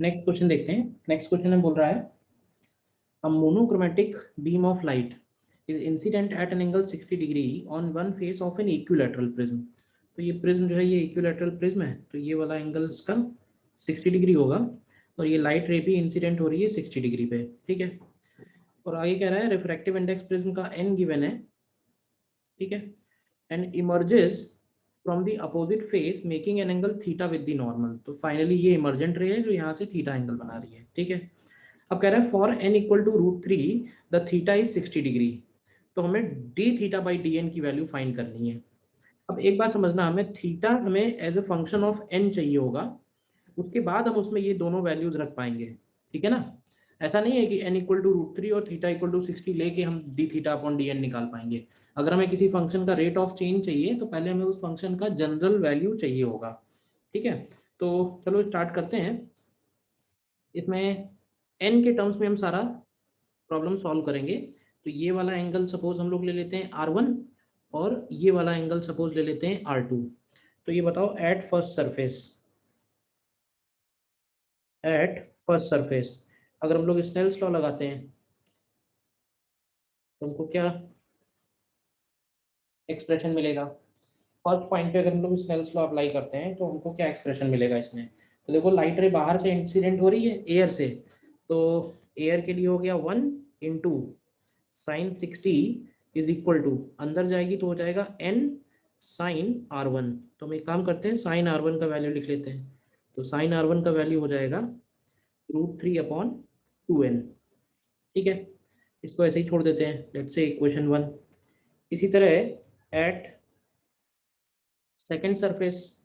Next question देखते हैं। Next question में बोल रहा है a monochromatic beam of light is incident at an angle 60 degree on one face of an equilateral prism। तो ये प्रिज्म जो है ये इक्विलैटरल प्रिज्म है, तो ये वाला एंगल इसका 60 डिग्री होगा और ये लाइट रे भी इंसिडेंट हो रही है 60 डिग्री पे, ठीक है। और आगे कह रहा है रिफ्रैक्टिव इंडेक्स प्रिज्म का n गिवन है, ठीक है, and emerges from the opposite face making an angle theta with the normal. तो फाइनली ये इमर्जेंट रे है जो यहाँ से थीटा एंगल बना रही है, ठीक है। अब कह रहा है for n equal to √3 the theta is 60 degree. तो हमें d theta by d n की वैल्यू फाइंड करनी है। अब एक बात समझना, हमें थीटा हमें as a function of n चाहिए होगा, उसके बाद हम उसमें ये दोनों वैल्यूज रख पाएंगे, ठीक है ना। ऐसा नहीं है कि n इक्वल टू √3 और थीटा इक्वल टू 60 लेके हम d theta upon d n निकाल पाएंगे। अगर हमें किसी फंक्शन का रेट ऑफ चेंज चाहिए तो पहले हमें उस फंक्शन का जनरल वैल्यू चाहिए होगा, ठीक है। तो चलो स्टार्ट करते हैं। इसमें n के टर्म्स में हम सारा प्रॉब्लम सॉल्व करेंगे। तो ये वाला एंगल सपोज हम लोग ले लेते हैं R1 और ये वाला एंगल सपोज ले लेते हैं R2। तो ये बताओ एट फर्स्ट सरफेस अगर हम लोग स्नेल्स लॉ लगाते हैं तो हमको क्या एक्सप्रेशन मिलेगा। फर्स्ट पॉइंट पे अगर हम लोग स्नेल्स लॉ अप्लाई करते हैं तो हमको क्या एक्सप्रेशन मिलेगा इसमें। तो देखो लाइट रे बाहर से इंसिडेंट हो रही है एयर से, तो एयर के लिए हो गया 1 × sin 60 इज इक्वल टू, अंदर जाएगी तो हो जाएगा n sin R1। तो हम एक काम करते हैं sin R1 का वैल्यू लिख लेते हैं। तो sin R1 का वैल्यू हो जाएगा √3/2n, ठीक है। इसको ऐसे ही छोड़ देते हैं, लेट्स से इक्वेशन 1। इसी तरह एट सेकेंड सरफेस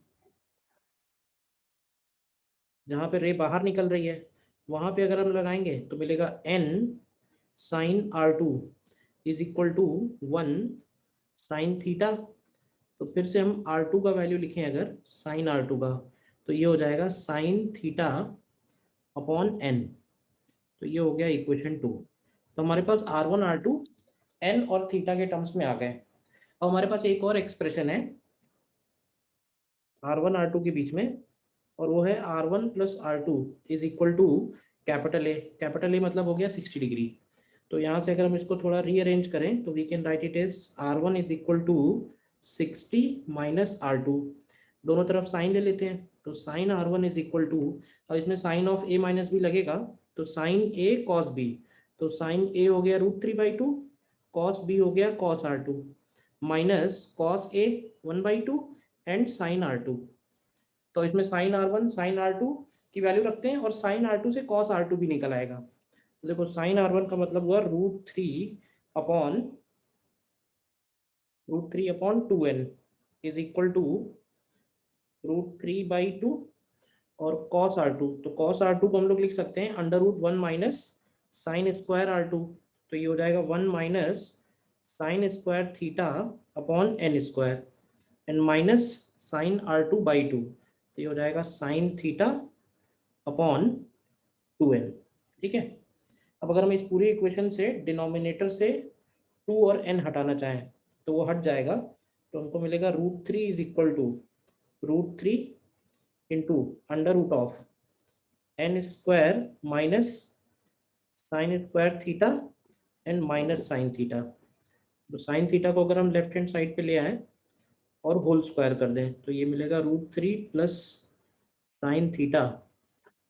जहाँ पे रे बाहर निकल रही है वहाँ पे अगर हम लगाएंगे तो मिलेगा n sin R2 is equal to 1 sin theta. तो फिर से हम R2 का वैल्यू लिखें अगर sin R2 का, तो ये हो जाएगा sin थीटा अपॉन n। तो ये हो गया इक्वेशन 2। तो हमारे पास R1 R2 n और थीटा के टर्म्स में आ गए। अब हमारे पास एक और एक्सप्रेशन है R1 R2 के बीच में, और वो है R1 + R2 is equal to capital A. Capital A मतलब हो गया 60 डिग्री। तो यहाँ से अगर हम इसको थोड़ा रीअरेंज करें तो we can write it as R1 is equal to 60 minus R2। दोनों तरफ साइन ले लेते हैं, तो sign R1 is equal to, और इसमें साइन ऑफ ए माइनस भी लगेगा, तो साइन ए कॉस बी। तो साइन ए हो गया √3/2, कॉस बी हो गया cos R2, minus cos A 1/2 and sine R2। तो इसमें साइन R1 साइन R2 की वैल्यू रखते हैं और साइन R2 से कॉस R2 भी निकल आएगा। तो देखो साइन R1 का मतलब हुआ √3/2n इज इक्वल टू √3/2 और cos R2। तो cos R2 को हम लोग लिख सकते हैं √1 माइनस साइन स्क्वायर R2। तो ये हो जाएगा 1 minus sine square theta upon n square and minus sine R2/2। तो ये हो जाएगा साइन थीटा अपॉन 2n, ठीक है। अब अगर हम इस पूरी इक्वेशन से डिनोमिनेटर से 2 और n हटाना चाहें तो वो हट जाएगा। तो हमको मिलेगा √3 is equal to √3 into √n square minus sine square theta and minus sine theta. तो साइन थीटा को अगर हम लेफ्ट हैंड साइड पे ले आए और होल स्क्वायर कर दें तो ये मिलेगा √3 plus sine theta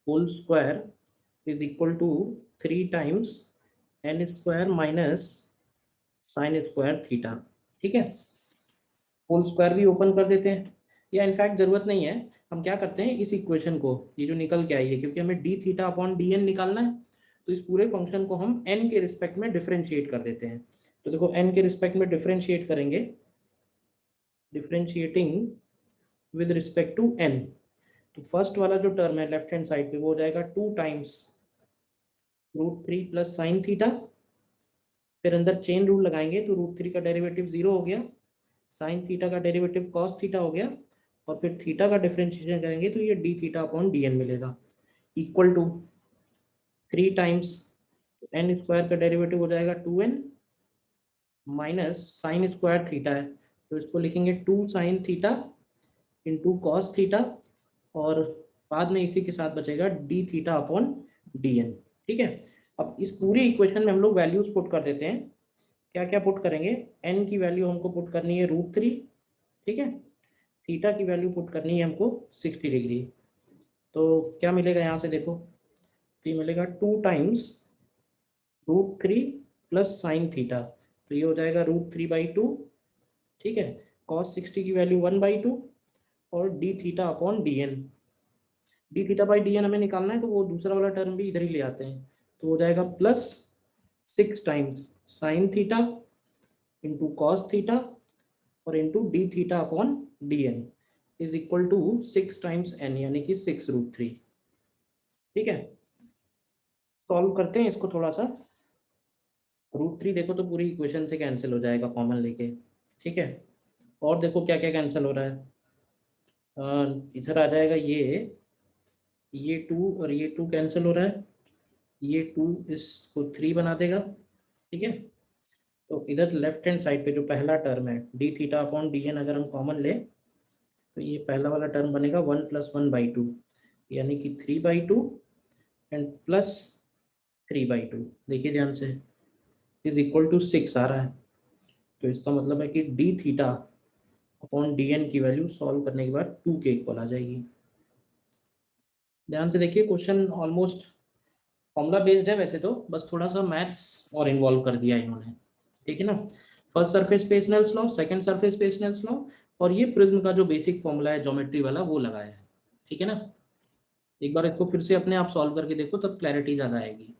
whole square is equal to 3 times n square minus sine square theta, ठीक है। होल स्क्वायर भी ओपन कर देते हैं, या इनफैक्ट जरूरत नहीं है, हम क्या करते हैं इस इक्वेशन को, ये जो निकल के आई है, क्योंकि हमें d theta upon d n निकालना है, तो इस पूरे फंक्शन को हम n के रिस्पेक्ट में डिफरेंशिएट कर देते हैं। तो देखो n के रिस्पेक्ट में डिफरेंशिएट करेंगे, differentiating with respect to n। तो फर्स्ट वाला जो टर्म है लेफ्ट हैंड साइड पे वो हो जाएगा 2 टाइम्स √3 प्लस साइन थीटा, फिर अंदर चेन रूल लगाएंगे तो √3 का डेरिवेटिव 0 हो गया, साइन थीटा का डेरिवेटिव कॉस थीटा हो गया, और फिर थीटा का डिफरेंशिएशन करेंगे तो ये d theta upon d n मिलेगा, equal to 3 times n square का डेरिवेटिव हो जाएगा 2n minus sine square theta है तो इसको लिखेंगे 2 sine theta into cos theta, और बाद में इसी के साथ बचेगा d theta upon d n. ठीक है, अब इस पूरी इक्वेशन में हम लोग वैल्यूज पुट कर देते हैं। क्या क्या पुट करेंगे, एन की वैल्यू हमको पुट करनी है √3, ठीक है, थीटा की वैल्यू पुट करनी है हमको 60 डिग्री। तो क्या मिलेगा यहाँ से देखो, तो ये मिलेगा 2 टाइम्स √3 प्लस साइन थीटा, तो ये हो जाएगा √3/2, ठीक है, cos 60 की वैल्यू 1/2 और d theta upon d n. D theta by d n हमें निकालना है, तो वो दूसरा वाला टर्म भी इधर ही ले आते हैं, तो हो जाएगा plus 6 times sine theta into cos theta और into d theta upon d n is equal to 6 times n, यानी कि 6√3। ठीक है, सॉल्व करते हैं इसको थोड़ा सा। √3 देखो तो पूरी इक्वेशन से कैंसिल हो जाएगा कॉमन लेके। ठीक है, और देखो क्या क्या कैंसिल हो रहा है, इधर आ जाएगा ये 2 और ये 2 कैंसिल हो रहा है, ये 2 इसको 3 बना देगा। ठीक है, तो इधर लेफ्ट हैंड साइड पे जो पहला टर्म है d theta upon d n, अगर हम कॉमन ले तो ये पहला वाला टर्म बनेगा 1 + 1/2, यानी कि 3/2 एंड प्लस 3/2, देखिए ध्यान से, इज इक्वल टू 6 आ रहा है। तो इसका मतलब है कि d theta upon d n की वैल्यू सॉल्व करने के बाद 2 के इक्वल आ जाएगी। ध्यान से देखिए, क्वेश्चन ऑलमोस्ट फॉर्मूला बेस्ड है वैसे तो, बस थोड़ा सा मैथ्स और इन्वॉल्व कर दिया इन्होंने। ठीक है ना, फर्स्ट सरफेस पे स्नेल्स लॉ, सेकंड सरफेस पे स्नेल्स लॉ, और ये प्रिज्म का जो बेसिक फॉर्मूला है ज्योमेट्री वाला वो लगाया है। ठीक है ना, एक बार इसको फिर से अपने आप सॉल्व करके देखो, तब क्लैरिटी ज़्यादा आएगी।